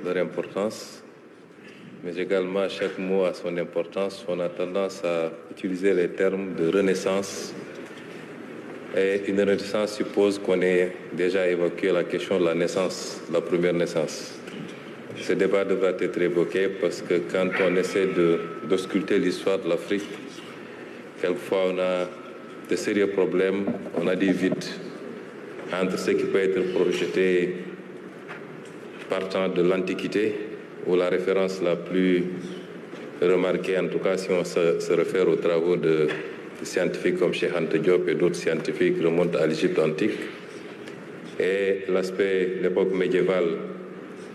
leur importance, mais également chaque mot a son importance. On a tendance à utiliser les termes de renaissance. Et une renaissance suppose qu'on ait déjà évoqué la question de la naissance, la première naissance. Ce débat devra être évoqué parce que quand on essaie d'ausculter l'histoire de l'Afrique, quelquefois on a de sérieux problèmes, on a des vides entre ce qui peut être projeté partant de l'Antiquité, où la référence la plus remarquée, en tout cas si on se réfère aux travaux de scientifiques comme Cheikh Anta Diop et d'autres scientifiques, remontent à l'Égypte antique, et l'aspect de l'époque médiévale,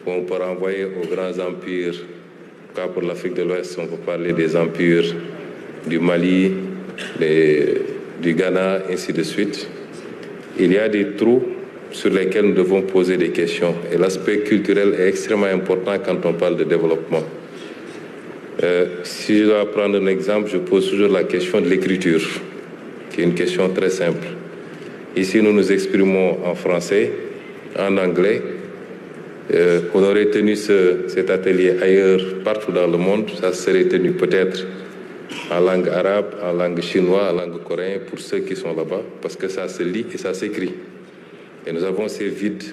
où on peut renvoyer aux grands empires. En tout cas pour l'Afrique de l'Ouest, on peut parler des empires du Mali, du Ghana, ainsi de suite. Il y a des trous sur lesquels nous devons poser des questions. Et l'aspect culturel est extrêmement important quand on parle de développement. Si je dois prendre un exemple, je pose toujours la question de l'écriture, qui est une question très simple. Ici, nous nous exprimons en français, en anglais. On aurait tenu cet atelier ailleurs, partout dans le monde. Ça serait tenu peut-être en langue arabe, en langue chinoise, en langue coréenne, pour ceux qui sont là-bas, parce que ça se lit et ça s'écrit. Et nous avons ces vides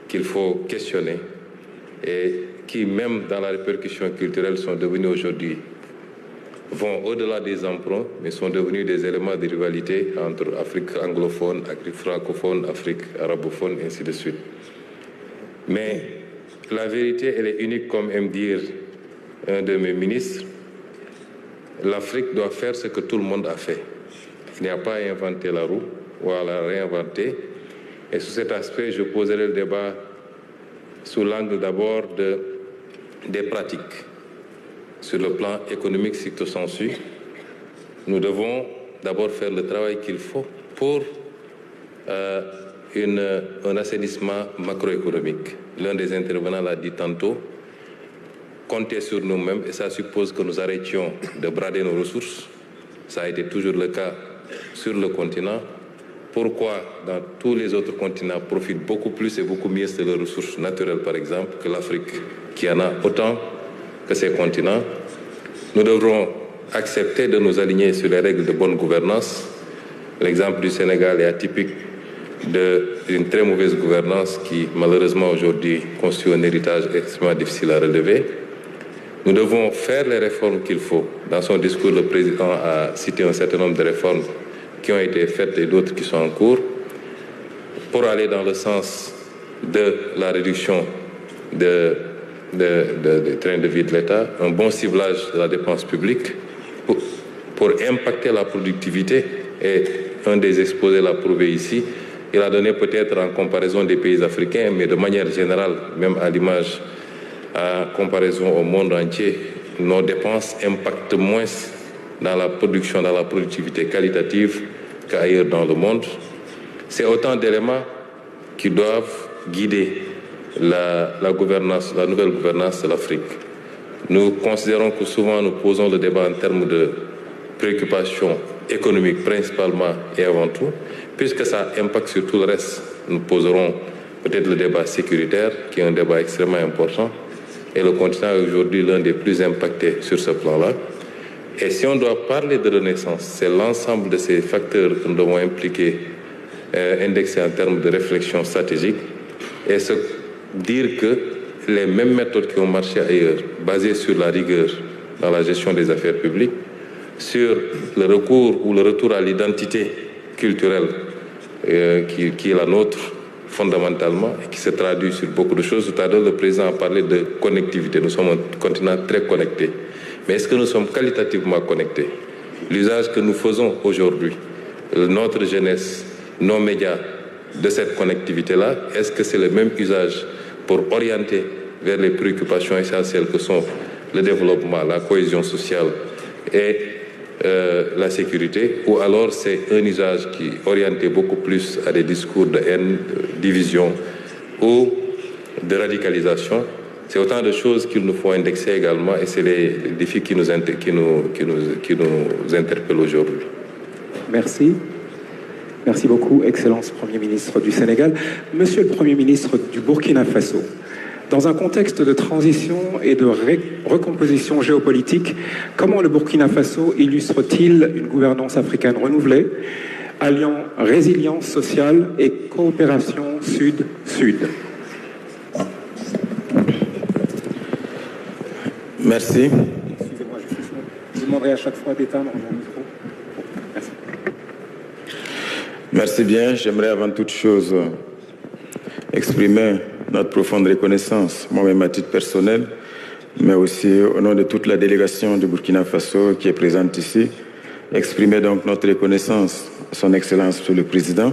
qu'il faut questionner et qui, même dans la répercussion culturelle, sont devenus aujourd'hui, vont au-delà des emprunts, mais sont devenus des éléments de rivalité entre Afrique anglophone, Afrique francophone, Afrique arabophone, et ainsi de suite. Mais la vérité, elle est unique, comme aime dire un de mes ministres. L'Afrique doit faire ce que tout le monde a fait. Il n'y a pas à inventer la roue ou à la réinventer. Et sous cet aspect, je poserai le débat sous l'angle d'abord des pratiques. Sur le plan économique, stricto sensu, nous devons d'abord faire le travail qu'il faut pour un assainissement macroéconomique. L'un des intervenants l'a dit tantôt, compter sur nous-mêmes, et ça suppose que nous arrêtions de brader nos ressources. Ça a été toujours le cas sur le continent. Pourquoi dans tous les autres continents profitent beaucoup plus et beaucoup mieux de leurs ressources naturelles, par exemple, que l'Afrique, qui en a autant que ces continents? Nous devrons accepter de nous aligner sur les règles de bonne gouvernance. L'exemple du Sénégal est atypique d'une très mauvaise gouvernance qui, malheureusement, aujourd'hui, constitue un héritage extrêmement difficile à relever. Nous devons faire les réformes qu'il faut. Dans son discours, le président a cité un certain nombre de réformes qui ont été faites et d'autres qui sont en cours pour aller dans le sens de la réduction des trains de vie de l'État, un bon ciblage de la dépense publique pour impacter la productivité. Et un des exposés l'a prouvé ici. Il a donné peut-être en comparaison des pays africains, mais de manière générale, même à l'image, en comparaison au monde entier, nos dépenses impactent moins dans la production, dans la productivité qualitative qu'ailleurs dans le monde. C'est autant d'éléments qui doivent guider la gouvernance, la nouvelle gouvernance de l'Afrique. Nous considérons que souvent nous posons le débat en termes de préoccupations économiques principalement et avant tout, puisque ça impacte sur tout le reste. Nous poserons peut-être le débat sécuritaire, qui est un débat extrêmement important, et le continent est aujourd'hui l'un des plus impactés sur ce plan-là. Et si on doit parler de renaissance, c'est l'ensemble de ces facteurs que nous devons impliquer, indexer en termes de réflexion stratégique, et se dire que les mêmes méthodes qui ont marché ailleurs, basées sur la rigueur dans la gestion des affaires publiques, sur le recours ou le retour à l'identité culturelle qui est la nôtre fondamentalement et qui se traduit sur beaucoup de choses. Tout à l'heure, le président a parlé de connectivité. Nous sommes un continent très connecté. Mais est-ce que nous sommes qualitativement connectés? L'usage que nous faisons aujourd'hui, notre jeunesse, nos médias, de cette connectivité-là, est-ce que c'est le même usage pour orienter vers les préoccupations essentielles que sont le développement, la cohésion sociale et la sécurité, ou alors c'est un usage qui est orienté beaucoup plus à des discours de haine, de division ou de radicalisation? C'est autant de choses qu'il nous faut indexer également, et c'est les défis qui nous interpellent aujourd'hui. Merci. Merci beaucoup, Excellence Premier ministre du Sénégal. Monsieur le Premier ministre du Burkina Faso, Dans un contexte de transition et de recomposition géopolitique, comment le Burkina Faso illustre-t-il une gouvernance africaine renouvelée, alliant résilience sociale et coopération sud-sud? Merci. Excusez-moi, je vous demanderai à chaque fois d'éteindre mon micro. Merci. Merci bien. J'aimerais avant toute chose exprimer notre profonde reconnaissance, moi-même à titre personnel, mais aussi au nom de toute la délégation du Burkina Faso qui est présente ici, exprimer donc notre reconnaissance à son Excellence Monsieur le Président,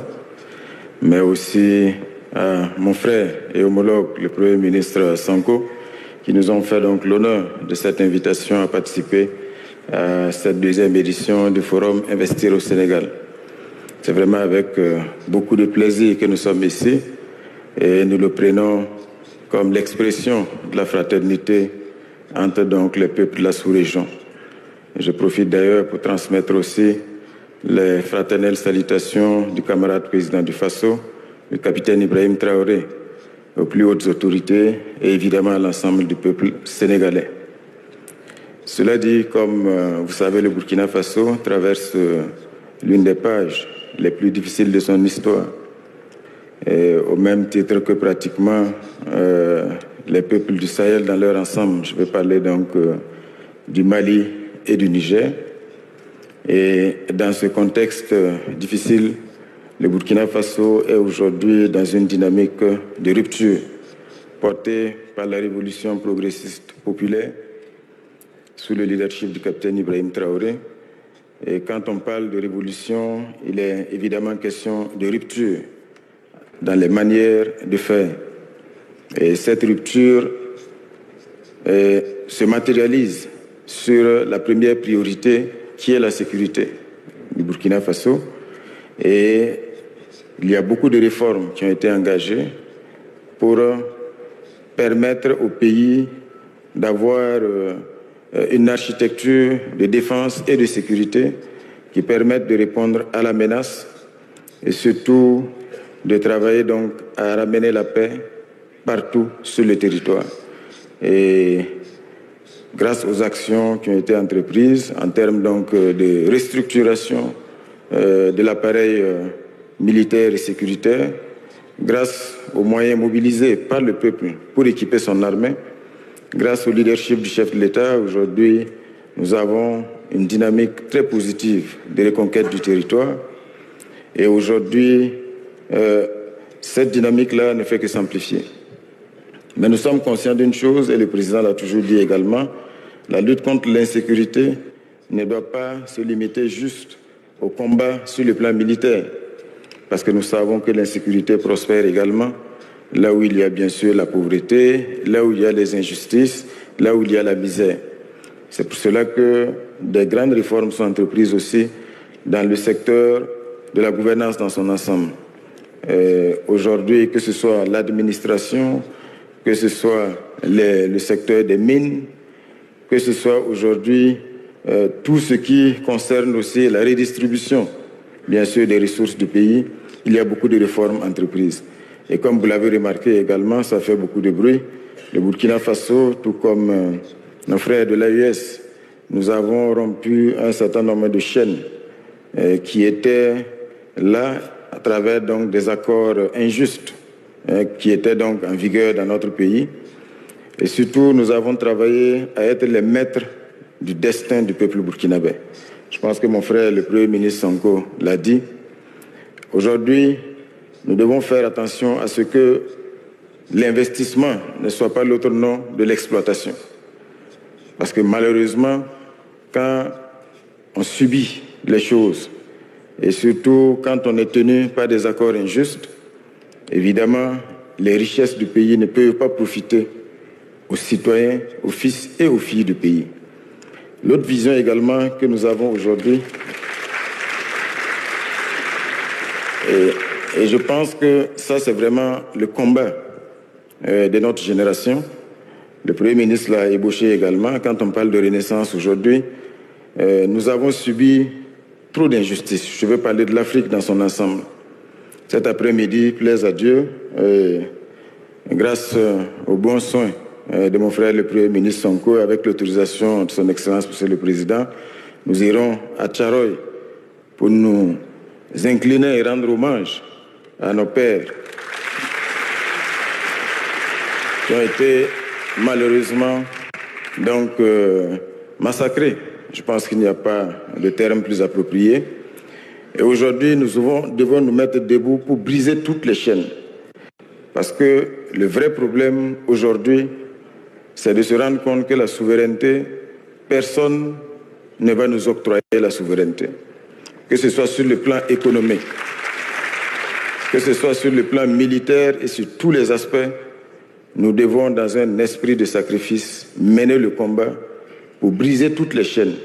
mais aussi à mon frère et homologue, le Premier ministre Sanko, qui nous ont fait donc l'honneur de cette invitation à participer à cette deuxième édition du Forum Investir au Sénégal. C'est vraiment avec beaucoup de plaisir que nous sommes ici et nous le prenons comme l'expression de la fraternité entre donc les peuples de la sous-région. Je profite d'ailleurs pour transmettre aussi les fraternelles salutations du camarade président du Faso, le capitaine Ibrahim Traoré, aux plus hautes autorités et évidemment à l'ensemble du peuple sénégalais. Cela dit, comme vous savez, le Burkina Faso traverse l'une des pages les plus difficiles de son histoire, et au même titre que pratiquement les peuples du Sahel dans leur ensemble. Je vais parler donc du Mali et du Niger. Et dans ce contexte difficile, le Burkina Faso est aujourd'hui dans une dynamique de rupture portée par la révolution progressiste populaire sous le leadership du capitaine Ibrahim Traoré. Et quand on parle de révolution, il est évidemment question de rupture dans les manières de faire. Et cette rupture se matérialise sur la première priorité qui est la sécurité du Burkina Faso. Et il y a beaucoup de réformes qui ont été engagées pour permettre au pays d'avoir une architecture de défense et de sécurité qui permettent de répondre à la menace et surtout de travailler donc à ramener la paix partout sur le territoire. Et grâce aux actions qui ont été entreprises en termes donc de restructuration de l'appareil militaire et sécuritaire, grâce aux moyens mobilisés par le peuple pour équiper son armée, grâce au leadership du chef de l'État, aujourd'hui, nous avons une dynamique très positive de reconquête du territoire. Et aujourd'hui, cette dynamique-là ne fait que s'amplifier. Mais nous sommes conscients d'une chose, et le président l'a toujours dit également, la lutte contre l'insécurité ne doit pas se limiter juste au combat sur le plan militaire, parce que nous savons que l'insécurité prospère également là où il y a bien sûr la pauvreté, là où il y a les injustices, là où il y a la misère. C'est pour cela que des grandes réformes sont entreprises aussi dans le secteur de la gouvernance dans son ensemble. Aujourd'hui, que ce soit l'administration, que ce soit le secteur des mines, que ce soit aujourd'hui tout ce qui concerne aussi la redistribution, bien sûr, des ressources du pays, il y a beaucoup de réformes entreprises. Et comme vous l'avez remarqué également, ça fait beaucoup de bruit. Le Burkina Faso, tout comme nos frères de l'AES, nous avons rompu un certain nombre de chaînes qui étaient là à travers donc des accords injustes qui étaient donc en vigueur dans notre pays. Et surtout, nous avons travaillé à être les maîtres du destin du peuple burkinabé. Je pense que mon frère, le Premier ministre Sanko, l'a dit. Aujourd'hui, nous devons faire attention à ce que l'investissement ne soit pas l'autre nom de l'exploitation. Parce que malheureusement, quand on subit les choses, et surtout quand on est tenu par des accords injustes, évidemment, les richesses du pays ne peuvent pas profiter aux citoyens, aux fils et aux filles du pays. L'autre vision également que nous avons aujourd'hui, et je pense que ça, c'est vraiment le combat de notre génération. Le Premier ministre l'a ébauché également. Quand on parle de renaissance aujourd'hui, nous avons subi trop d'injustices. Je veux parler de l'Afrique dans son ensemble. Cet après-midi, plaise à Dieu, grâce aux bons soins de mon frère le Premier ministre Sonko, avec l'autorisation de son Excellence Monsieur le Président, nous irons à Tcharoy pour nous incliner et rendre hommage à nos pères qui ont été malheureusement massacrés. Je pense qu'il n'y a pas de terme plus approprié. Et aujourd'hui, nous devons nous mettre debout pour briser toutes les chaînes. Parce que le vrai problème aujourd'hui, c'est de se rendre compte que la souveraineté, personne ne va nous octroyer la souveraineté. Que ce soit sur le plan économique, que ce soit sur le plan militaire et sur tous les aspects, nous devons, dans un esprit de sacrifice, mener le combat pour briser toutes les chaînes.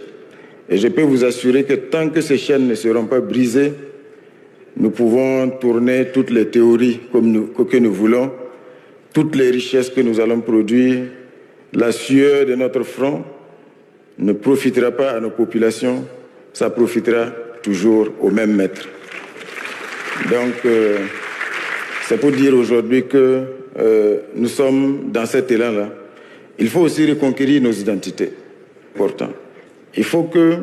Et je peux vous assurer que tant que ces chaînes ne seront pas brisées, nous pouvons tourner toutes les théories que nous voulons, toutes les richesses que nous allons produire, la sueur de notre front ne profitera pas à nos populations, ça profitera toujours au même maître. Donc, c'est pour dire aujourd'hui que nous sommes dans cet élan-là. Il faut aussi reconquérir nos identités. Important. Il faut que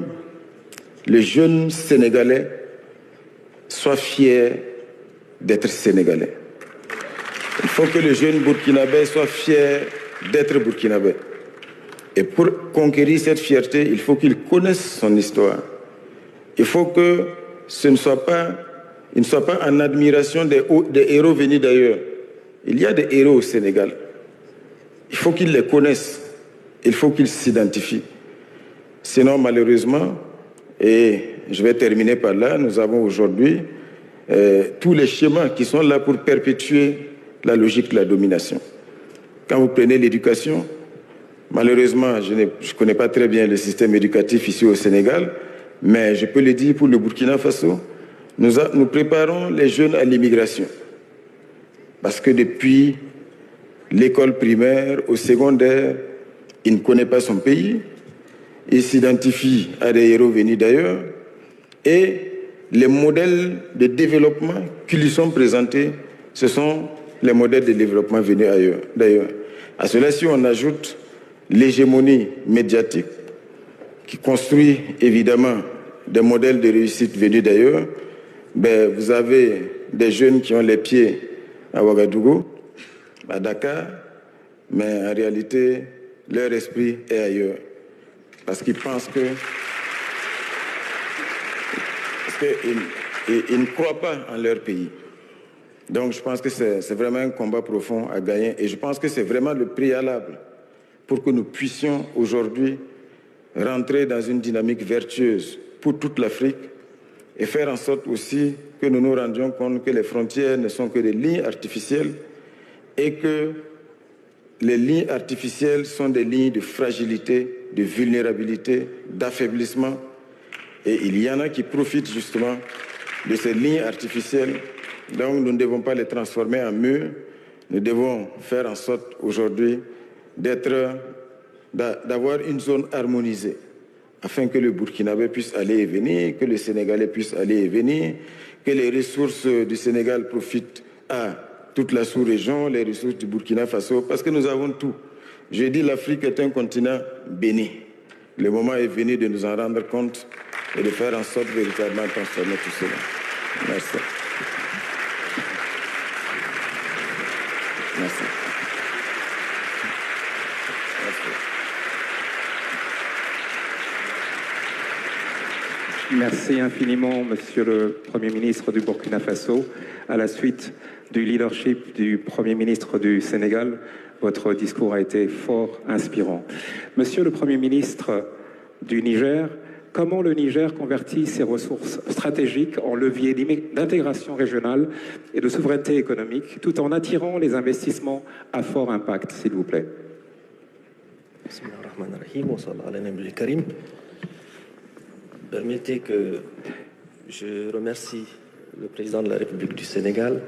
les jeunes Sénégalais soient fiers d'être Sénégalais. Il faut que les jeunes Burkinabés soient fiers d'être Burkinabés. Et pour conquérir cette fierté, il faut qu'ils connaissent son histoire. Il faut que il ne soit pas en admiration des héros venus d'ailleurs. Il y a des héros au Sénégal. Il faut qu'ils les connaissent. Il faut qu'ils s'identifient. Sinon, malheureusement, et je vais terminer par là, nous avons aujourd'hui tous les schémas qui sont là pour perpétuer la logique de la domination. Quand vous prenez l'éducation, malheureusement, je ne connais pas très bien le système éducatif ici au Sénégal, mais je peux le dire pour le Burkina Faso, nous préparons les jeunes à l'immigration. Parce que depuis l'école primaire au secondaire, il ne connaît pas son pays, il s'identifie à des héros venus d'ailleurs, et les modèles de développement qui lui sont présentés, ce sont les modèles de développement venus d'ailleurs. À cela, si on ajoute l'hégémonie médiatique, qui construit évidemment des modèles de réussite venus d'ailleurs, vous avez des jeunes qui ont les pieds à Ouagadougou, à Dakar, mais en réalité, leur esprit est ailleurs. Parce qu'ils pensent qu'ils ne croient pas en leur pays. Donc je pense que c'est vraiment un combat profond à gagner. Et je pense que c'est vraiment le préalable pour que nous puissions aujourd'hui rentrer dans une dynamique vertueuse pour toute l'Afrique et faire en sorte aussi que nous nous rendions compte que les frontières ne sont que des lignes artificielles et que les lignes artificielles sont des lignes de fragilité, de vulnérabilité, d'affaiblissement. Et il y en a qui profitent justement de ces lignes artificielles. Donc nous ne devons pas les transformer en murs. Nous devons faire en sorte aujourd'hui d'avoir une zone harmonisée afin que le Burkinabé puisse aller et venir, que le Sénégalais puisse aller et venir, que les ressources du Sénégal profitent à toute la sous-région, les ressources du Burkina Faso, parce que nous avons tout. Je dis l'Afrique est un continent béni. Le moment est venu de nous en rendre compte et de faire en sorte véritablement de transformer tout cela. Merci. Merci. Merci infiniment, Monsieur le Premier ministre du Burkina Faso. À la suite du leadership du Premier ministre du Sénégal, votre discours a été fort inspirant. Monsieur le Premier ministre du Niger, comment le Niger convertit ses ressources stratégiques en levier d'intégration régionale et de souveraineté économique, tout en attirant les investissements à fort impact, s'il vous plaît? Permettez que je remercie le président de la République du Sénégal,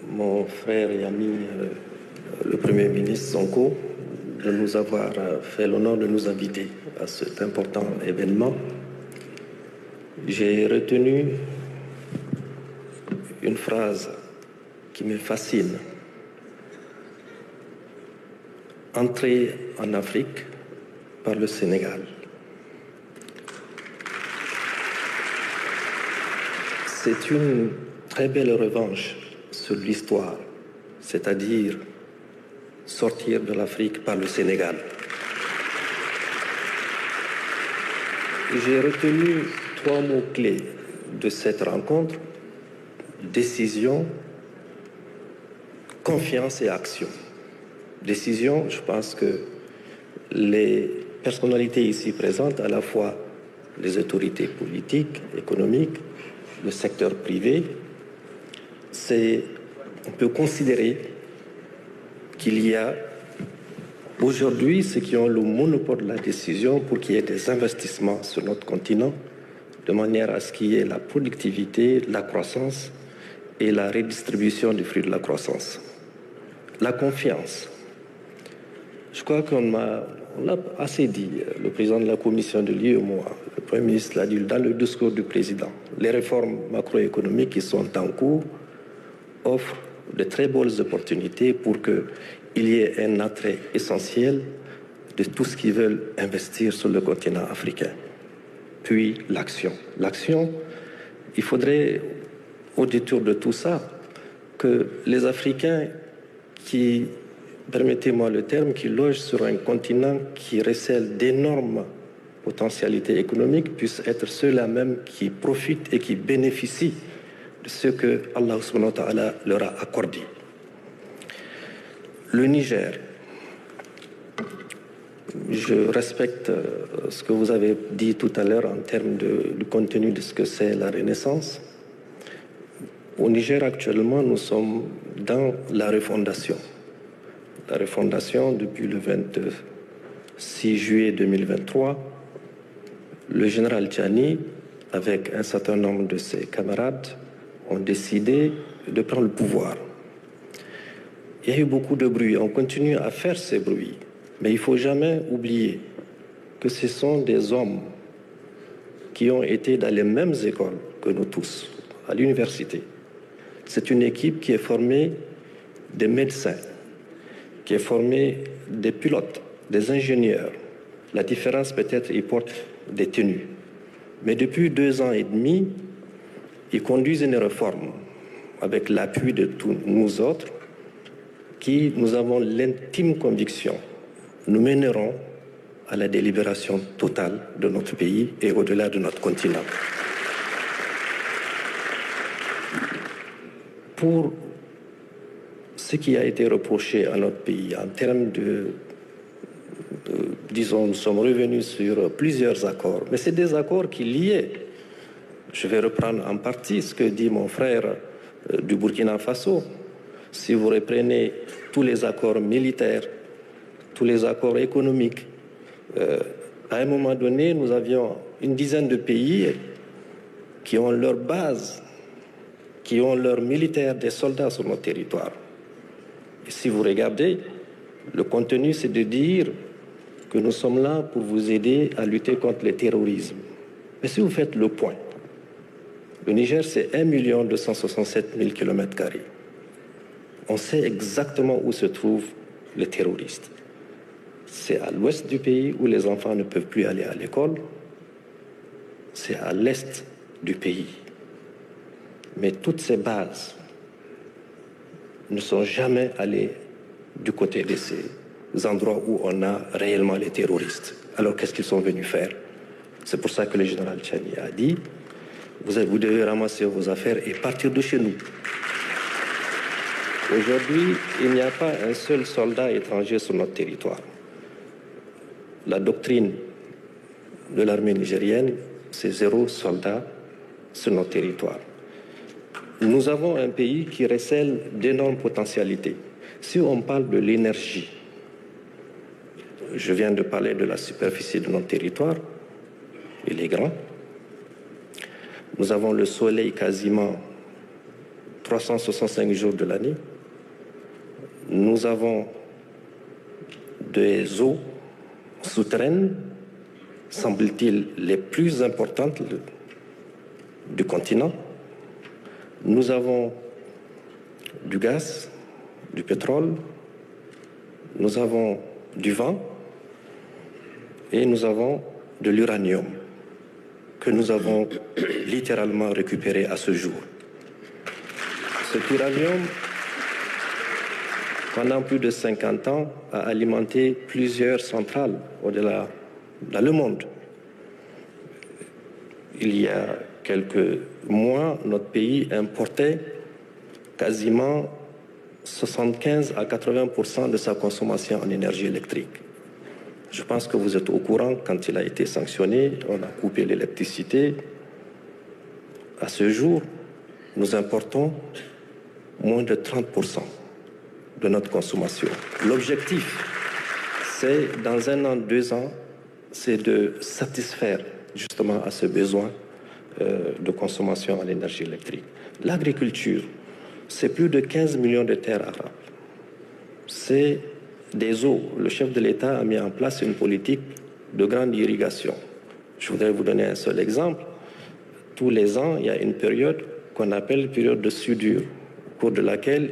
mon frère et ami, le Premier ministre Sonko, de nous avoir fait l'honneur de nous inviter à cet important événement. J'ai retenu une phrase qui me fascine entrer en Afrique par le Sénégal. C'est une très belle revanche sur l'histoire, c'est-à-dire sortir de l'Afrique par le Sénégal. J'ai retenu 3 mots-clés de cette rencontre: décision, confiance et action. Décision, je pense que les personnalités ici présentes, à la fois les autorités politiques, économiques, le secteur privé, on peut considérer qu'il y a aujourd'hui ceux qui ont le monopole de la décision pour qu'il y ait des investissements sur notre continent, de manière à ce qu'il y ait la productivité, la croissance et la redistribution du fruit de la croissance. La confiance. Je crois qu'on l'a assez dit, le président de la commission de l'UEMOA, le Premier ministre l'a dit dans le discours du président. Les réformes macroéconomiques qui sont en cours offrent de très bonnes opportunités pour qu'il y ait un attrait essentiel de tous ceux qui veulent investir sur le continent africain. Puis l'action. L'action, il faudrait, au détour de tout ça, que les Africains qui, permettez-moi le terme, qui logent sur un continent qui recèle d'énormes potentialités économiques puissent être ceux-là même qui profitent et qui bénéficient de ce que Allah subhanahu wa ta'ala leur a accordé. Le Niger, je respecte ce que vous avez dit tout à l'heure en termes du contenu de ce que c'est la Renaissance. Au Niger, actuellement, nous sommes dans la refondation. La refondation, depuis le 26 juillet 2023, le général Tchani, avec un certain nombre de ses camarades, ont décidé de prendre le pouvoir. Il y a eu beaucoup de bruit, on continue à faire ces bruits, mais il ne faut jamais oublier que ce sont des hommes qui ont été dans les mêmes écoles que nous tous, à l'université. C'est une équipe qui est formée des médecins, qui est formée des pilotes, des ingénieurs. La différence peut-être, ils portent des tenues. Mais depuis 2 ans et demi, ils conduisent une réforme avec l'appui de tous nous autres, qui nous avons l'intime conviction, nous mèneront à la délibération totale de notre pays et au-delà de notre continent. Pour ce qui a été reproché à notre pays en termes disons, nous sommes revenus sur plusieurs accords, mais c'est des accords qui liaient. Je vais reprendre en partie ce que dit mon frère du Burkina Faso. Si vous reprenez tous les accords militaires, tous les accords économiques, à un moment donné, nous avions une dizaine de pays qui ont leur base, qui ont leurs militaires, des soldats sur notre territoire. Et si vous regardez, le contenu, c'est de dire que nous sommes là pour vous aider à lutter contre le terrorisme. Mais si vous faites le point, le Niger, c'est 1 267 000 km². On sait exactement où se trouvent les terroristes. C'est à l'ouest du pays où les enfants ne peuvent plus aller à l'école. C'est à l'est du pays. Mais toutes ces bases ne sont jamais allées du côté de ces endroits où on a réellement les terroristes. Alors qu'est-ce qu'ils sont venus faire? C'est pour ça que le général Tchani a dit vous devez ramasser vos affaires et partir de chez nous. Aujourd'hui, il n'y a pas un seul soldat étranger sur notre territoire. La doctrine de l'armée nigérienne, c'est 0 soldat sur notre territoire. Nous avons un pays qui recèle d'énormes potentialités. Si on parle de l'énergie, je viens de parler de la superficie de notre territoire, il est grand. Nous avons le soleil quasiment 365 jours de l'année. Nous avons des eaux souterraines, semble-t-il, les plus importantes du continent. Nous avons du gaz, du pétrole. Nous avons du vent et nous avons de l'uranium que nous avons littéralement récupéré à ce jour. Cet uranium, pendant plus de 50 ans, a alimenté plusieurs centrales au-delà dans le monde. Il y a quelques mois, notre pays importait quasiment 75 à 80% de sa consommation en énergie électrique. Je pense que vous êtes au courant, quand il a été sanctionné, on a coupé l'électricité. À ce jour, nous importons moins de 30% de notre consommation. L'objectif, c'est dans 1 an, 2 ans, c'est de satisfaire justement à ce besoin de consommation en énergie électrique. L'agriculture, c'est plus de 15 millions de terres arables. C'est des eaux. Le chef de l'État a mis en place une politique de grande irrigation. Je voudrais vous donner un seul exemple. Tous les ans, il y a une période qu'on appelle période de soudure, au cours de laquelle,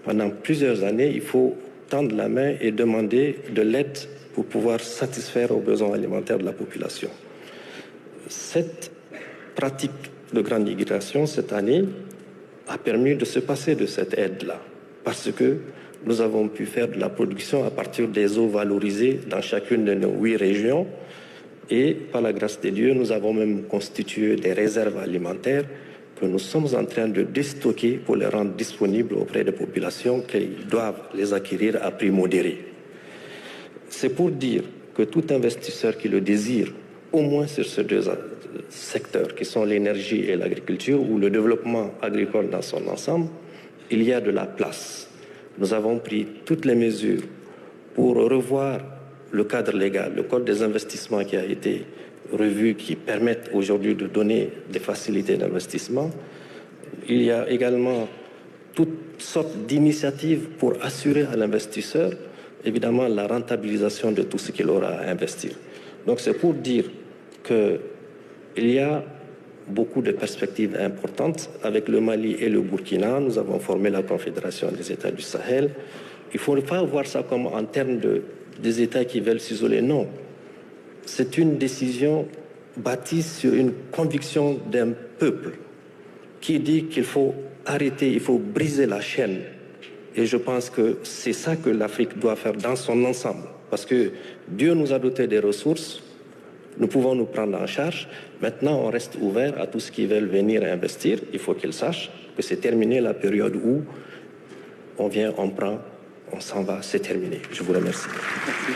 pendant plusieurs années, il faut tendre la main et demander de l'aide pour pouvoir satisfaire aux besoins alimentaires de la population. Cette pratique de grande irrigation, cette année, a permis de se passer de cette aide-là, parce que nous avons pu faire de la production à partir des eaux valorisées dans chacune de nos 8 régions, et par la grâce de Dieu, nous avons même constitué des réserves alimentaires que nous sommes en train de déstocker pour les rendre disponibles auprès des populations qui doivent les acquérir à prix modéré. C'est pour dire que tout investisseur qui le désire, au moins sur ces 2 secteurs qui sont l'énergie et l'agriculture ou le développement agricole dans son ensemble, il y a de la place. Nous avons pris toutes les mesures pour revoir le cadre légal, le code des investissements qui a été revu, qui permettent aujourd'hui de donner des facilités d'investissement. Il y a également toutes sortes d'initiatives pour assurer à l'investisseur, évidemment, la rentabilisation de tout ce qu'il aura à investir. Donc c'est pour dire qu'il y a beaucoup de perspectives importantes. Avec le Mali et le Burkina, nous avons formé la Confédération des États du Sahel. Il ne faut pas voir ça comme en termes des États qui veulent s'isoler. Non. C'est une décision bâtie sur une conviction d'un peuple qui dit qu'il faut arrêter, il faut briser la chaîne. Et je pense que c'est ça que l'Afrique doit faire dans son ensemble. Parce que Dieu nous a doté des ressources, nous pouvons nous prendre en charge. Maintenant, on reste ouvert à tous ceux qui veulent venir investir. Il faut qu'ils sachent que c'est terminé la période où on vient, on prend, on s'en va, c'est terminé. Je vous remercie. Merci.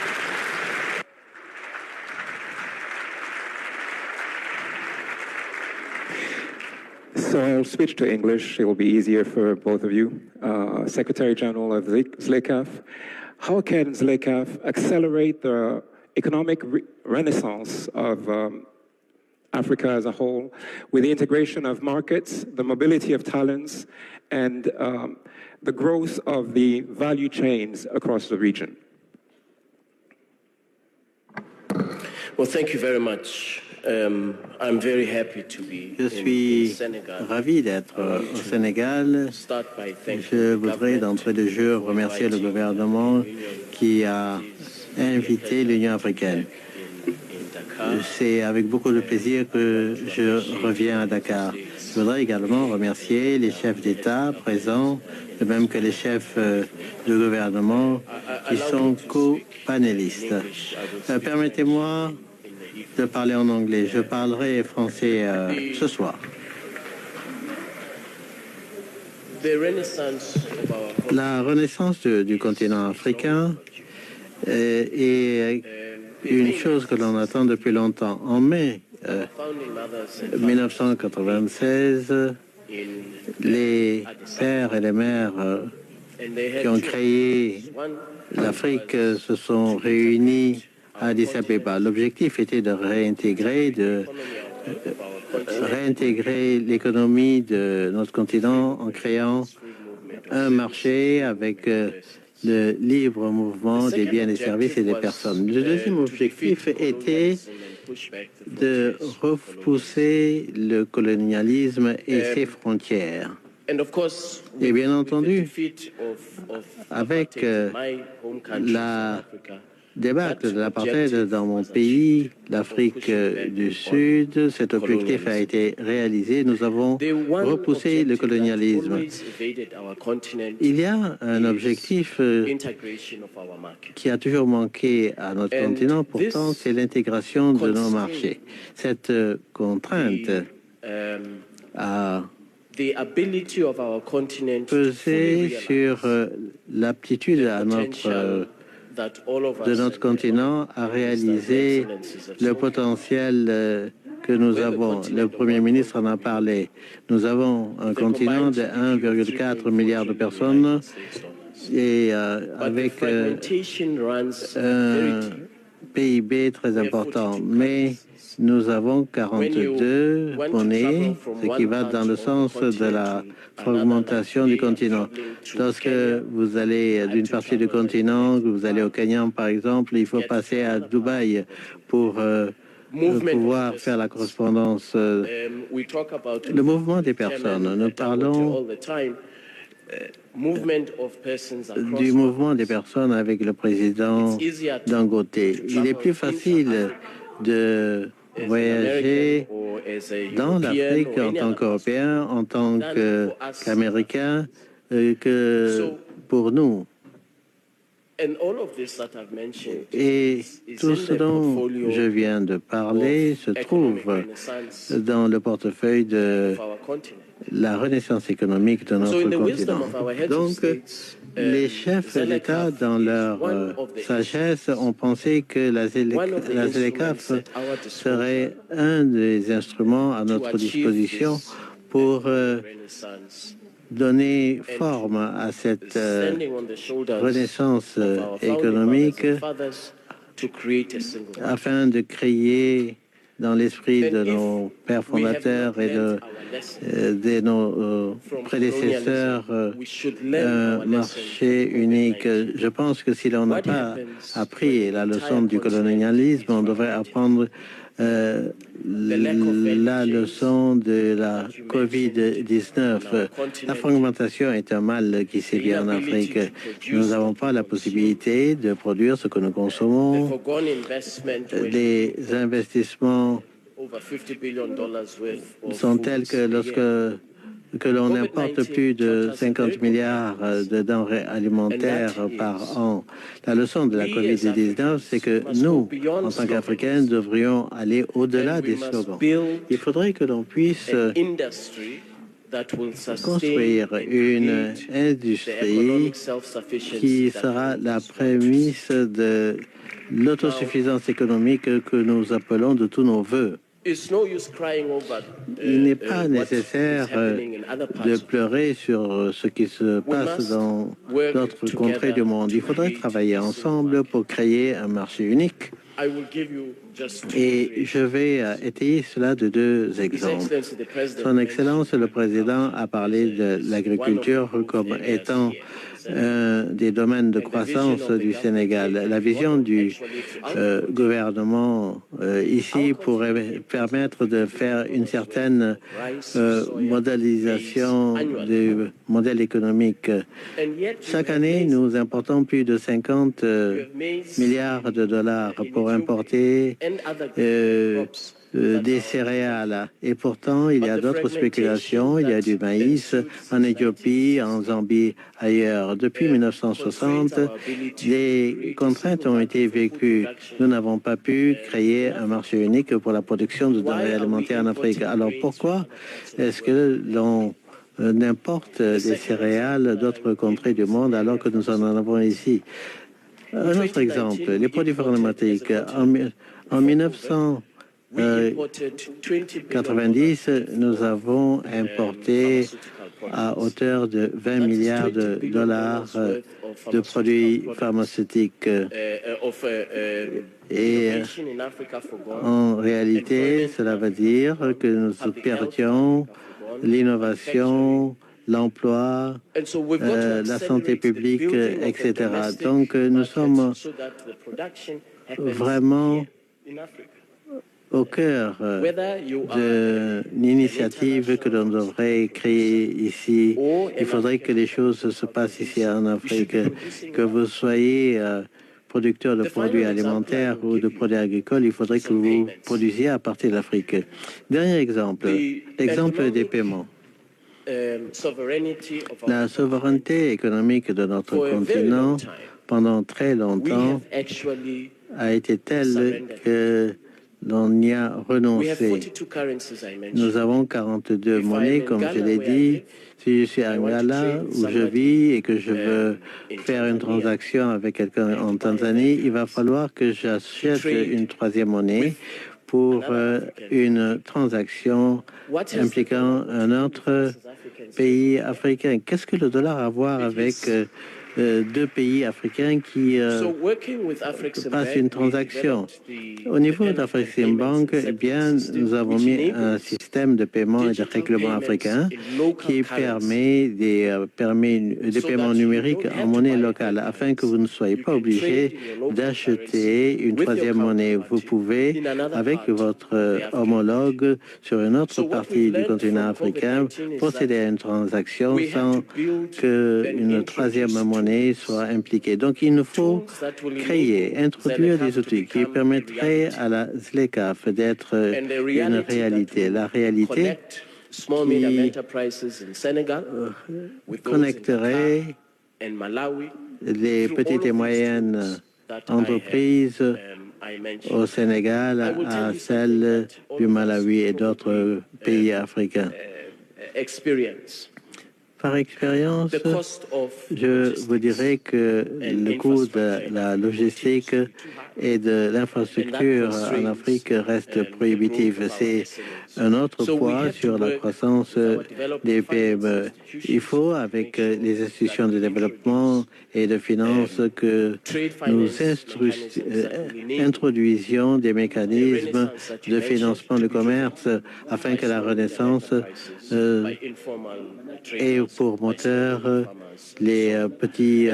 So I'll switch to English. It will be easier for both of you. Secretary General of ZLECAf, how can ZLECAf accelerate the economic renaissance of Africa as a whole with the integration of markets, the mobility of talents, and the growth of the value chains across the region? Well, thank you very much. I'm very happy to be Je suis ravi d'être au Sénégal. Je voudrais d'entrée de jeu remercier le gouvernement qui a invité l'Union africaine. C'est avec beaucoup de plaisir que je reviens à Dakar. Je voudrais également remercier les chefs d'État présents, de même que les chefs de gouvernement qui sont co-panélistes. Permettez-moi de parler en anglais. Je parlerai français ce soir. La renaissance du continent africain est une chose que l'on attend depuis longtemps. En mai 1996, les pères et les mères qui ont créé l'Afrique se sont réunis à Addis Abeba. L'objectif était de réintégrer l'économie de notre continent en créant un marché avec le libre mouvement des biens, des services et des personnes. Le deuxième objectif était de repousser le colonialisme et ses frontières. Et bien entendu, avec la débâcle de l'apartheid dans mon pays, l'Afrique du Sud, cet objectif a été réalisé. Nous avons repoussé le colonialisme. Il y a un objectif qui a toujours manqué à notre continent, pourtant, c'est l'intégration de nos marchés. Cette contrainte a pesé sur l'aptitude de notre continent à réaliser le potentiel que nous avons. Le Premier ministre en a parlé. Nous avons un continent de 1,4 milliard de personnes et avec un PIB très important. Mais nous avons 42 monnaies, ce qui va dans le sens de la fragmentation du continent. Lorsque vous allez d'une partie du continent, que vous allez au Kenya par exemple, il faut passer à Dubaï pour pouvoir faire la correspondance. Le mouvement des personnes, nous parlons du mouvement des personnes avec le président Dangote. Il est plus facile de voyager dans l'Afrique en tant qu'Européen, en tant qu'Américain, que pour nous. Et tout ce dont je viens de parler se trouve dans le portefeuille de la renaissance économique de notre continent. Donc, les chefs d'État, dans leur sagesse, ont pensé que la ZLECAf serait un des instruments à notre disposition pour donner forme à cette renaissance économique afin de créer dans l'esprit de nos pères fondateurs et de nos prédécesseurs un marché unique. Je pense que si l'on n'a pas appris la leçon du colonialisme, on devrait apprendre la leçon de la COVID-19. La fragmentation est un mal qui sévit en Afrique. Nous n'avons pas la possibilité de produire ce que nous consommons. Les investissements sont tels que l'on importe plus de 50 milliards de denrées alimentaires par an. La leçon de la COVID-19, c'est que nous, en tant qu'Africains, devrions aller au-delà des slogans. Il faudrait que l'on puisse construire une industrie qui sera la prémisse de l'autosuffisance économique que nous appelons de tous nos voeux. Il n'est pas nécessaire de pleurer sur ce qui se passe dans d'autres contrées du monde. Il faudrait travailler ensemble pour créer un marché unique. Et je vais étayer cela de deux exemples. Son Excellence le Président a parlé de l'agriculture comme étant un des domaines de croissance du Sénégal. La vision du gouvernement ici pourrait permettre de faire une certaine modélisation du modèle économique. Chaque année, nous importons plus de 50 milliards de dollars pour importer des céréales. Et pourtant, il y a d'autres spéculations. Il y a du maïs en Éthiopie, en Zambie, ailleurs. Depuis 1960, des contraintes ont été vécues. Nous n'avons pas pu créer un marché unique pour la production de denrées alimentaires en Afrique. Alors pourquoi est-ce que l'on importe des céréales d'autres contrées du monde alors que nous en avons ici? Un autre exemple, les produits pharmaceutiques. En 1990, nous avons importé à hauteur de 20 milliards de dollars de produits pharmaceutiques. Et en réalité, cela veut dire que nous perdions l'innovation, l'emploi, la santé publique, etc. Donc, nous sommes vraiment au cœur de l'initiative que l'on devrait créer ici. Il faudrait que les choses se passent ici en Afrique, que vous soyez producteur de produits alimentaires ou de produits agricoles, il faudrait que vous produisiez à partir de l'Afrique. Dernier exemple, l'exemple des paiements. La souveraineté économique de notre continent, pendant très longtemps, a été telle que l'on y a renoncé. Nous avons 42 monnaies, comme je l'ai dit. Si je suis à Angola, où je vis, et que je veux faire une transaction avec quelqu'un en Tanzanie, il va falloir que j'achète une troisième monnaie pour une transaction impliquant un autre pays africain. Qu'est-ce que le dollar a à voir avec deux pays africains qui passent une transaction? Au niveau d'Afriximbank, eh bien, nous avons mis un système de paiement et de règlement africain qui permet des paiements numériques en monnaie locale, afin que vous ne soyez pas obligé d'acheter une troisième monnaie. Vous pouvez, avec votre homologue sur une autre partie du continent africain, procéder à une transaction sans qu'une troisième monnaie soit impliquée. Donc, il nous faut créer, introduire des outils qui permettraient à la ZLECAf d'être une réalité. La réalité qui connecterait les petites et moyennes entreprises au Sénégal à celles du Malawi et d'autres pays africains. Par expérience, je vous dirais que le coût de la logistique et de l'infrastructure en Afrique reste prohibitif. C'est un autre poids sur la croissance des PME. Il faut, avec les institutions de développement et de finances, que nous introduisions des mécanismes de financement du commerce afin que la renaissance ait pour moteur les petits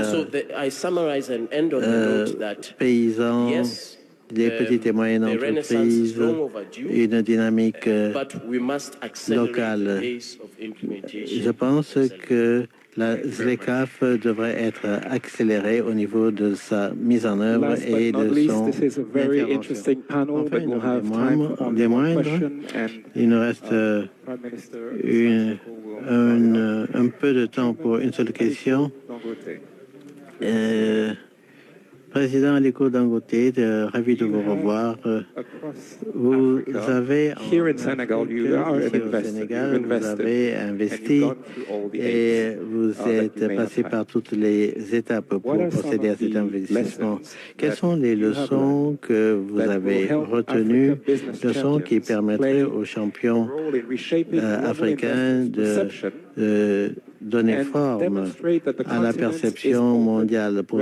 paysans, les petites et moyennes entreprises, une dynamique locale. Je pense que la ZLECAf devrait être accélérée au niveau de sa mise en œuvre et de son intervention. Enfin, des moindres, il nous reste un peu de temps pour une seule question. Président Aliko Dangote, ravi de vous revoir. Vous avez ici au Sénégal, vous avez investi et vous êtes passé par toutes les étapes pour procéder à cet investissement. Quelles sont les leçons que vous avez retenues, leçons qui permettraient aux champions africains de donner forme à la perception mondiale pour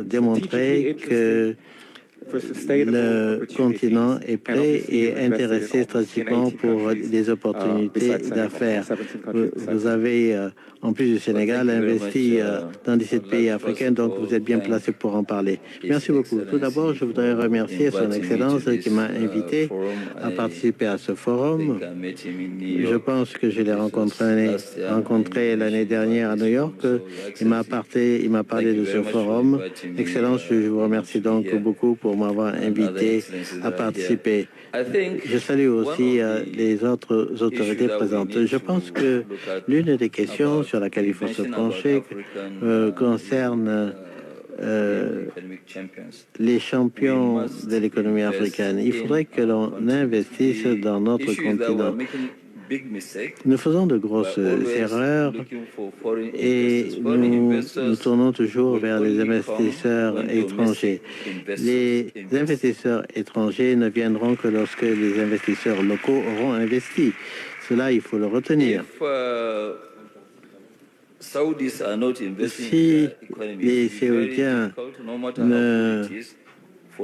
démontrer que le continent est prêt et intéressé stratégiquement pour des opportunités d'affaires. Vous avez, en plus du Sénégal, investi dans 17 pays africains, donc vous êtes bien placé pour en parler. Merci beaucoup. Tout d'abord, je voudrais remercier Son Excellence qui m'a invité à participer à ce forum. Je pense que je l'ai rencontré l'année dernière à New York. Il m'a parlé de ce forum. Excellence, je vous remercie donc beaucoup pour m'avoir invité à participer. Je salue aussi les autres autorités présentes. Je pense que l'une des questions sur laquelle il faut se pencher concerne les champions de l'économie africaine. Il faudrait que l'on investisse dans notre continent. Nous faisons de grosses erreurs et nous tournons toujours vers les investisseurs étrangers. Les investisseurs étrangers ne viendront que lorsque les investisseurs locaux auront investi. Cela, il faut le retenir. Si les Saoudiens ne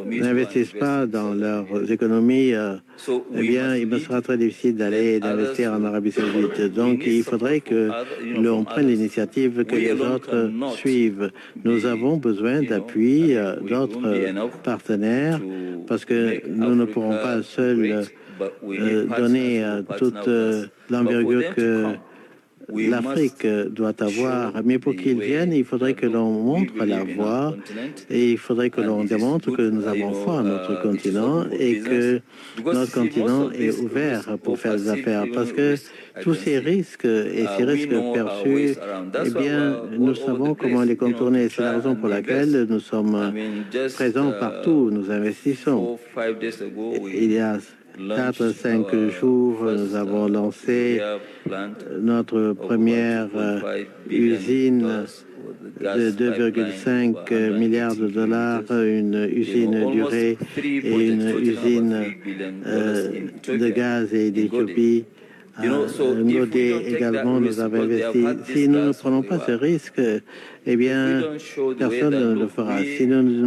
n'investissent pas dans leurs économies, eh bien, il me sera très difficile d'aller d'investir en Arabie Saoudite. Donc, il faudrait que l'on prenne l'initiative, que les autres suivent. Nous avons besoin d'appui d'autres partenaires parce que nous ne pourrons pas seuls donner toute l'envergure que l'Afrique doit avoir, mais pour qu'ils viennent, il faudrait que l'on montre la voie et il faudrait que l'on démontre que nous avons foi à notre continent et que notre continent est ouvert pour faire des affaires. Parce que tous ces risques et ces risques perçus, eh bien, nous savons comment les contourner. C'est la raison pour laquelle nous sommes présents partout, nous investissons. Il y a 4-5 jours, nous avons lancé notre première usine de 2,5 milliards de dollars, une usine durée et une usine de gaz et d'Éthiopie. Ngodé également, nous avons investi. Si nous ne prenons pas ce risque, eh bien, personne ne le fera. Si nous ne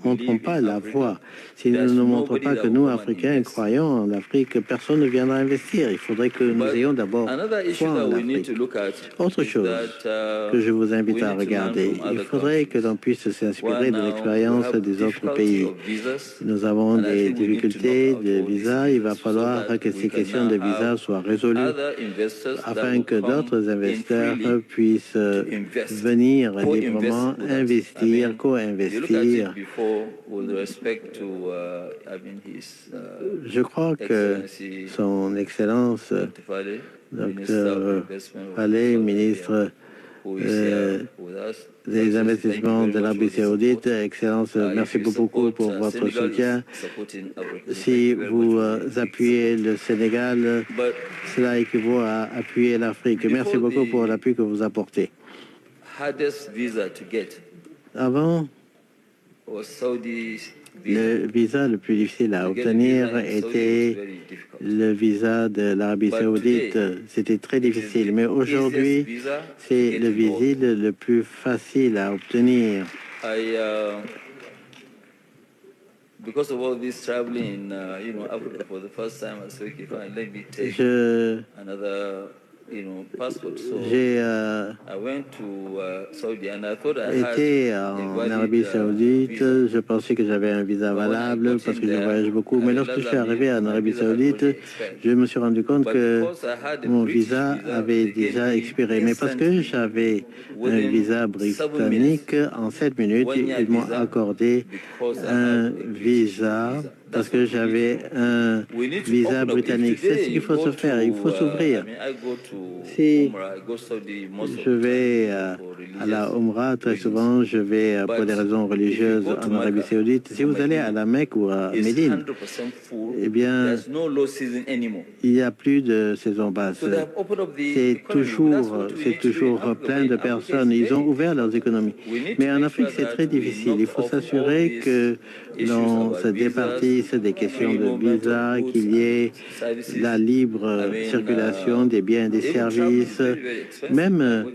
montrons pas la voie, si nous ne montrons pas que nous, Africains, croyons en l'Afrique, personne ne viendra investir. Il faudrait que nous ayons d'abord foi en l'Afrique. Autre chose que je vous invite à regarder, il faudrait que l'on puisse s'inspirer de l'expérience des autres pays. Nous avons des difficultés de visa. Il va falloir que ces questions de visa soient résolues afin que d'autres investisseurs puissent venir librement investir, co-investir. Je crois que son Excellence, Dr. Faleh, ministre des investissements de l'Arabie Saoudite, Excellence, merci beaucoup pour votre soutien. Si vous appuyez le Sénégal, cela équivaut à appuyer l'Afrique. Merci beaucoup pour l'appui que vous apportez. Avant, le visa le plus difficile à obtenir était le visa de l'Arabie Saoudite. C'était très difficile, mais aujourd'hui, c'est le visa le plus facile à obtenir. J'ai été en Arabie Saoudite, je pensais que j'avais un visa valable parce que je voyage beaucoup, mais lorsque je suis arrivé en Arabie Saoudite, je me suis rendu compte que mon visa avait déjà expiré. Mais parce que j'avais un visa britannique, en 7 minutes, ils m'ont accordé un visa parce que j'avais un visa britannique. C'est ce qu'il faut se faire, il faut s'ouvrir. Si je vais à la Umrah, très souvent, je vais pour des raisons religieuses en Arabie Saoudite. Si vous allez à la Mecque ou à Médine, eh bien, il n'y a plus de saison basse. C'est toujours plein de personnes. Ils ont ouvert leurs économies. Mais en Afrique, c'est très difficile. Il faut s'assurer que l'on se départisse des questions de visa, qu'il y ait la libre circulation des biens et des services. Même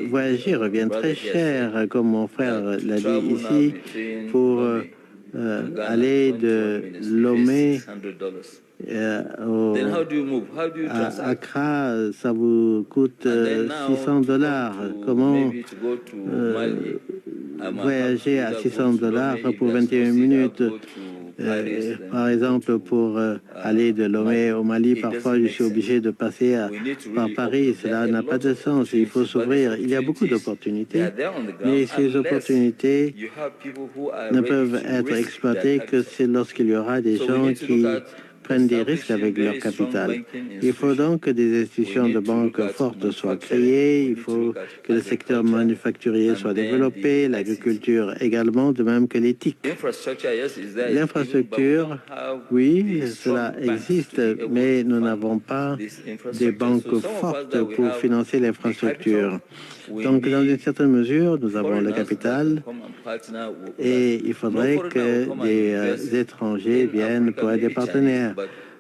voyager revient très cher, comme mon frère l'a dit ici, pour aller de Lomé à Accra, ça vous coûte $600. Comment voyager à $600 pour 21 minutes? Par exemple, pour aller de Lomé au Mali, parfois je suis obligé de passer par Paris. Cela n'a pas de sens. Il faut s'ouvrir. Il y a beaucoup d'opportunités, mais ces opportunités ne peuvent être exploitées que lorsqu'il y aura des gens qui prennent des risques avec leur capital. Il faut donc que des institutions de banque fortes soient créées, il faut que le secteur manufacturier soit développé, l'agriculture également, de même que l'éthique. L'infrastructure, oui, cela existe, mais nous n'avons pas des banques fortes pour financer l'infrastructure. Donc, dans une certaine mesure, nous avons le capital et il faudrait que des étrangers viennent pour être des partenaires.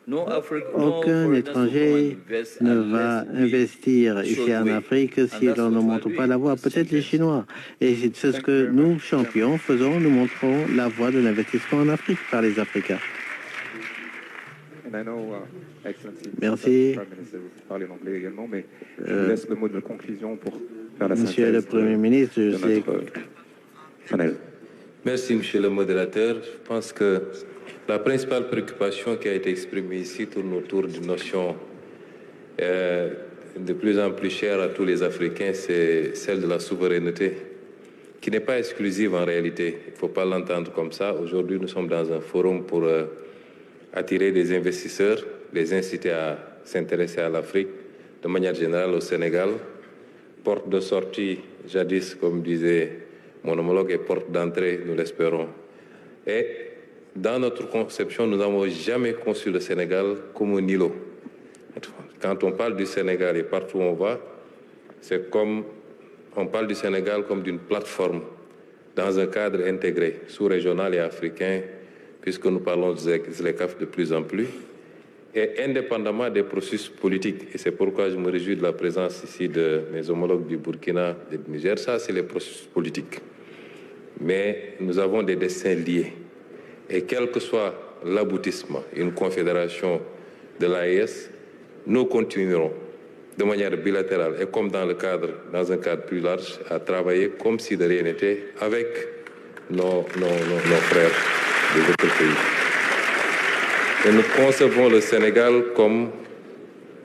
Aucun étranger ne va investir ici en Afrique si l'on ne montre pas la voie. Peut-être les Chinois. Et c'est ce que nous, champions, faisons. Nous montrons la voie de l'investissement en Afrique par les Africains. Merci. Parler l'anglais également, mais je vous laisse le mot de conclusion pour faire la Monsieur le Premier ministre, je sais. Panel. Merci, Monsieur le modérateur. Je pense que la principale préoccupation qui a été exprimée ici tourne autour d'une notion de plus en plus chère à tous les Africains, c'est celle de la souveraineté, qui n'est pas exclusive en réalité. Il ne faut pas l'entendre comme ça. Aujourd'hui, nous sommes dans un forum pour attirer des investisseurs, les inciter à s'intéresser à l'Afrique, de manière générale au Sénégal. Porte de sortie, jadis, comme disait mon homologue, et porte d'entrée, nous l'espérons. Et dans notre conception, nous n'avons jamais conçu le Sénégal comme un îlot. Quand on parle du Sénégal et partout où on va, c'est comme on parle du Sénégal comme d'une plateforme dans un cadre intégré, sous-régional et africain, puisque nous parlons de ZLECAf de plus en plus, et indépendamment des processus politiques. Et c'est pourquoi je me réjouis de la présence ici de mes homologues du Burkina et du Niger. Ça, c'est les processus politiques. Mais nous avons des destins liés. Et quel que soit l'aboutissement, une confédération de l'AES, nous continuerons de manière bilatérale et comme dans un cadre plus large, à travailler comme si de rien n'était avec nos frères des autres pays. Et nous concevons le Sénégal comme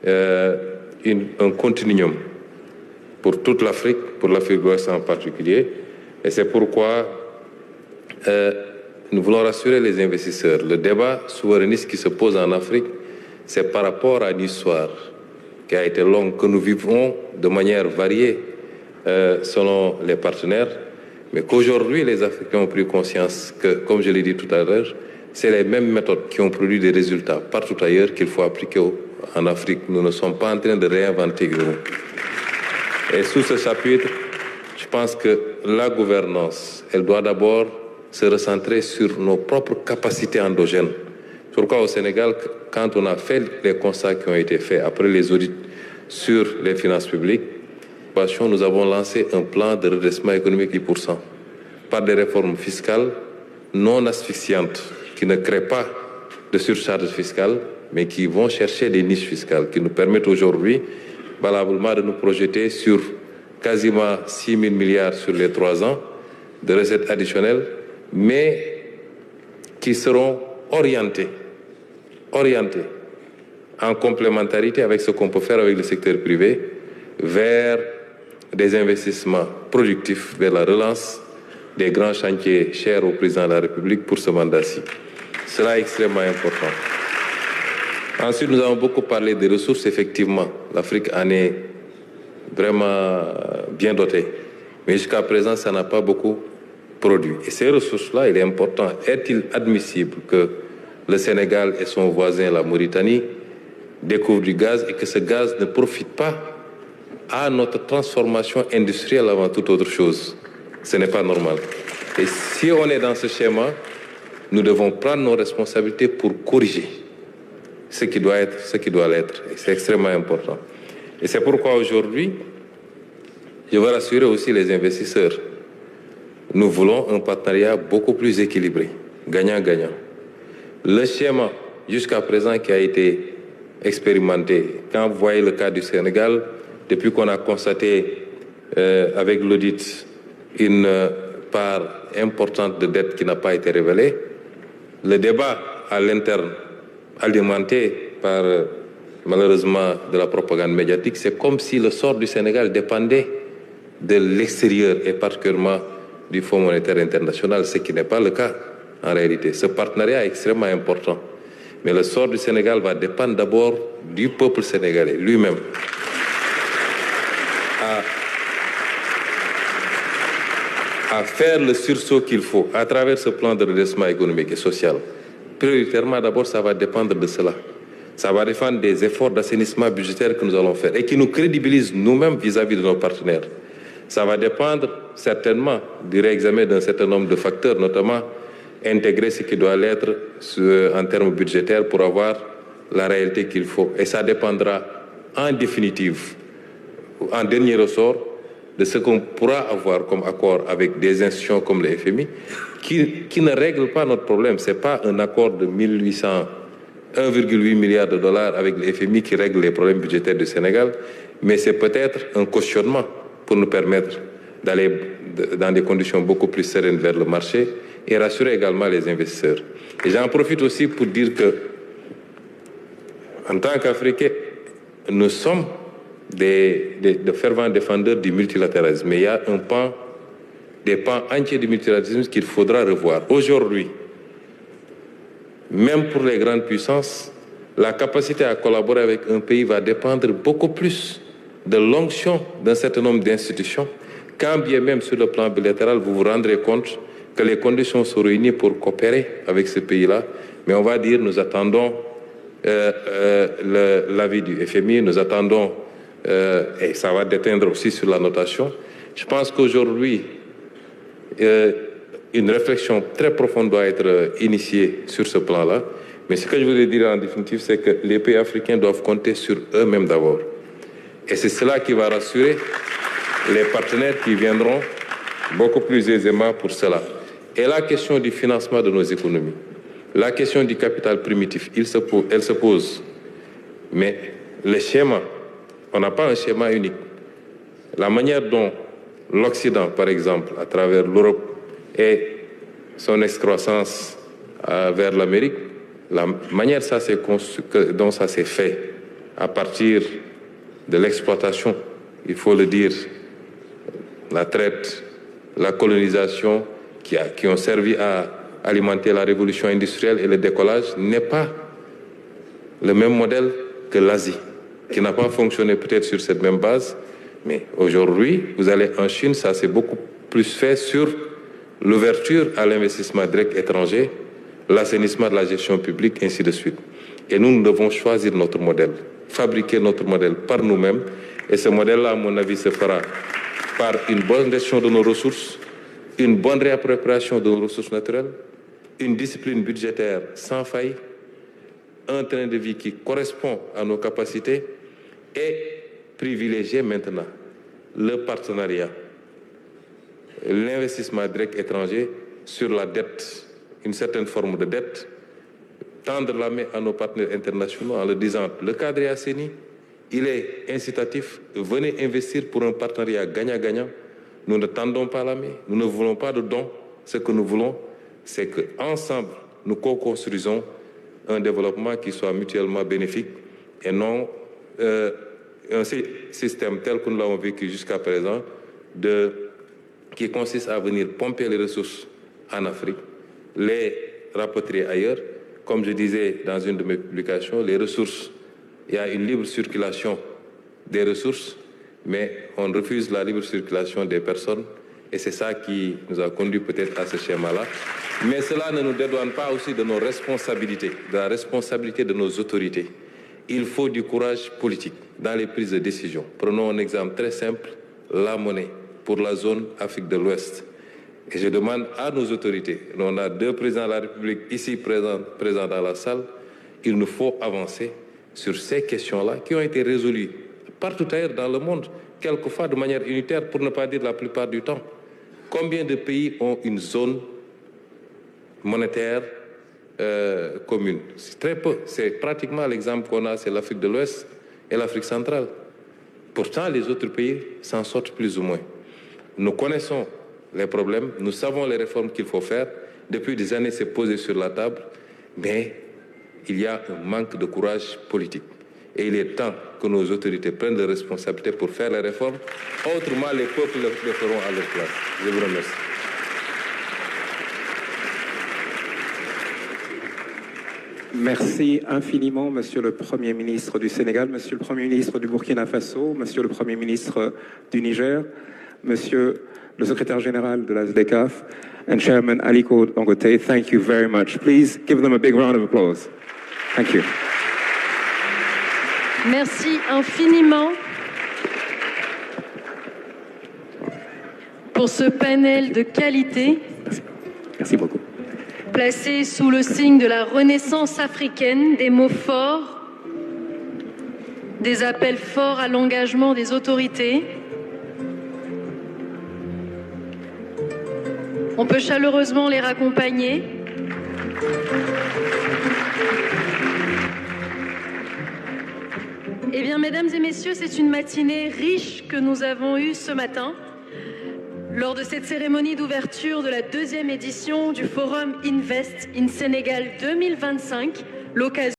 un continuum pour toute l'Afrique, pour l'Afrique de l'Ouest en particulier. Et c'est pourquoi nous voulons rassurer les investisseurs. Le débat souverainiste qui se pose en Afrique, c'est par rapport à une histoire qui a été longue, que nous vivons de manière variée selon les partenaires, mais qu'aujourd'hui les Africains ont pris conscience que, comme je l'ai dit tout à l'heure, c'est les mêmes méthodes qui ont produit des résultats partout ailleurs qu'il faut appliquer en Afrique. Nous ne sommes pas en train de réinventer une roue. Et sous ce chapitre, je pense que la gouvernance, elle doit d'abord se recentrer sur nos propres capacités endogènes. Pourquoi au Sénégal, quand on a fait les constats qui ont été faits après les audits sur les finances publiques, nous avons lancé un plan de redressement économique 10% par des réformes fiscales non asphyxiantes, qui ne créent pas de surcharge fiscale, mais qui vont chercher des niches fiscales, qui nous permettent aujourd'hui, valablement, de nous projeter sur quasiment 6 000 milliards sur les 3 ans de recettes additionnelles, mais qui seront orientés en complémentarité avec ce qu'on peut faire avec le secteur privé vers des investissements productifs, vers la relance des grands chantiers chers au président de la République pour ce mandat-ci. Cela est extrêmement important. Ensuite, nous avons beaucoup parlé des ressources. Effectivement, l'Afrique en est vraiment bien dotée. Mais jusqu'à présent, ça n'a pas beaucoup produit. Et ces ressources-là, il est important. Est-il admissible que le Sénégal et son voisin, la Mauritanie, découvrent du gaz et que ce gaz ne profite pas à notre transformation industrielle avant toute autre chose? Ce n'est pas normal. Et si on est dans ce schéma, nous devons prendre nos responsabilités pour corriger ce qui doit être, ce qui doit l'être. Et c'est extrêmement important. Et c'est pourquoi aujourd'hui, je veux rassurer aussi les investisseurs. Nous voulons un partenariat beaucoup plus équilibré, gagnant-gagnant. Le schéma jusqu'à présent qui a été expérimenté, quand vous voyez le cas du Sénégal, depuis qu'on a constaté avec l'audit une part importante de dette qui n'a pas été révélée, le débat à l'interne, alimenté par malheureusement de la propagande médiatique, c'est comme si le sort du Sénégal dépendait de l'extérieur et particulièrement du Fonds monétaire international, ce qui n'est pas le cas en réalité. Ce partenariat est extrêmement important. Mais le sort du Sénégal va dépendre d'abord du peuple sénégalais lui-même. À faire le sursaut qu'il faut à travers ce plan de redressement économique et social. Prioritairement, d'abord, ça va dépendre de cela. Ça va dépendre des efforts d'assainissement budgétaire que nous allons faire et qui nous crédibilisent nous-mêmes vis-à-vis de nos partenaires. Ça va dépendre certainement du réexamen d'un certain nombre de facteurs, notamment intégrer ce qui doit l'être en termes budgétaires pour avoir la réalité qu'il faut. Et ça dépendra en définitive, en dernier ressort, de ce qu'on pourra avoir comme accord avec des institutions comme le FMI, qui ne règlent pas notre problème. Ce n'est pas un accord de 1,8 milliard de dollars avec le FMI qui règle les problèmes budgétaires du Sénégal, mais c'est peut-être un cautionnement pour nous permettre d'aller dans des conditions beaucoup plus sereines vers le marché et rassurer également les investisseurs. Et j'en profite aussi pour dire que, en tant qu'Africains, nous sommes de fervents défendeurs du multilatéralisme. Mais il y a des pans entiers du multilatéralisme qu'il faudra revoir. Aujourd'hui, même pour les grandes puissances, la capacité à collaborer avec un pays va dépendre beaucoup plus de l'onction d'un certain nombre d'institutions, quand bien même sur le plan bilatéral, vous vous rendrez compte que les conditions sont réunies pour coopérer avec ce pays-là. Mais on va dire, nous attendons l'avis du FMI, nous attendons, et ça va déteindre aussi sur la notation. Je pense qu'aujourd'hui, une réflexion très profonde doit être initiée sur ce plan-là. Mais ce que je voulais dire en définitive, c'est que les pays africains doivent compter sur eux-mêmes d'abord. Et c'est cela qui va rassurer les partenaires qui viendront beaucoup plus aisément pour cela. Et la question du financement de nos économies, la question du capital primitif, elle se pose. Mais le schéma, on n'a pas un schéma unique. La manière dont l'Occident, par exemple, à travers l'Europe et son excroissance vers l'Amérique, la manière dont ça s'est fait à partir de l'exploitation, il faut le dire, la traite, la colonisation, qui ont servi à alimenter la révolution industrielle et le décollage, n'est pas le même modèle que l'Asie, qui n'a pas fonctionné peut-être sur cette même base. Mais aujourd'hui, vous allez en Chine, ça s'est beaucoup plus fait sur l'ouverture à l'investissement direct étranger, l'assainissement de la gestion publique, ainsi de suite. Et nous devons choisir notre modèle, fabriquer notre modèle par nous-mêmes. Et ce modèle-là, à mon avis, se fera par une bonne gestion de nos ressources, une bonne réappropriation de nos ressources naturelles, une discipline budgétaire sans faille, un train de vie qui correspond à nos capacités et privilégier maintenant le partenariat, l'investissement direct étranger sur la dette, une certaine forme de dette, tendre la main à nos partenaires internationaux en leur disant le cadre est assaini, il est incitatif, venez investir pour un partenariat gagnant-gagnant. Nous ne tendons pas la main, nous ne voulons pas de dons. Ce que nous voulons, c'est qu'ensemble, nous co-construisons un développement qui soit mutuellement bénéfique et non un système tel que nous l'avons vécu jusqu'à présent, qui consiste à venir pomper les ressources en Afrique, les rapatrier ailleurs. Comme je disais dans une de mes publications, les ressources, il y a une libre circulation des ressources, mais on refuse la libre circulation des personnes. Et c'est ça qui nous a conduit peut-être à ce schéma-là. Mais cela ne nous dédouane pas aussi de nos responsabilités, de la responsabilité de nos autorités. Il faut du courage politique dans les prises de décision. Prenons un exemple très simple, la monnaie pour la zone Afrique de l'Ouest. Et je demande à nos autorités, on a 2 présidents de la République ici présents dans la salle, il nous faut avancer sur ces questions-là qui ont été résolues partout ailleurs dans le monde, quelquefois de manière unitaire, pour ne pas dire la plupart du temps. Combien de pays ont une zone monétaire commune? C'est très peu. C'est pratiquement l'exemple qu'on a, c'est l'Afrique de l'Ouest et l'Afrique centrale. Pourtant, les autres pays s'en sortent plus ou moins. Nous connaissons les problèmes, nous savons les réformes qu'il faut faire. Depuis des années, c'est posé sur la table, mais il y a un manque de courage politique. Et il est temps que nos autorités prennent des responsabilités pour faire les réformes. Autrement, les peuples le feront à leur place. Je vous remercie. Merci infiniment, Monsieur le Premier ministre du Sénégal, Monsieur le Premier ministre du Burkina Faso, Monsieur le Premier ministre du Niger, Monsieur le Secrétaire général de la SDCAF, and Chairman Aliko Dangote. Thank you very much. Please give them a big round of applause. Thank you. Merci infiniment pour ce panel de qualité. Merci beaucoup. Placé sous le signe de la renaissance africaine, des mots forts, des appels forts à l'engagement des autorités. On peut chaleureusement les raccompagner. Eh bien, mesdames et messieurs, c'est une matinée riche que nous avons eue ce matin lors de cette cérémonie d'ouverture de la 2e édition du Forum Invest in Sénégal 2025, l'occasion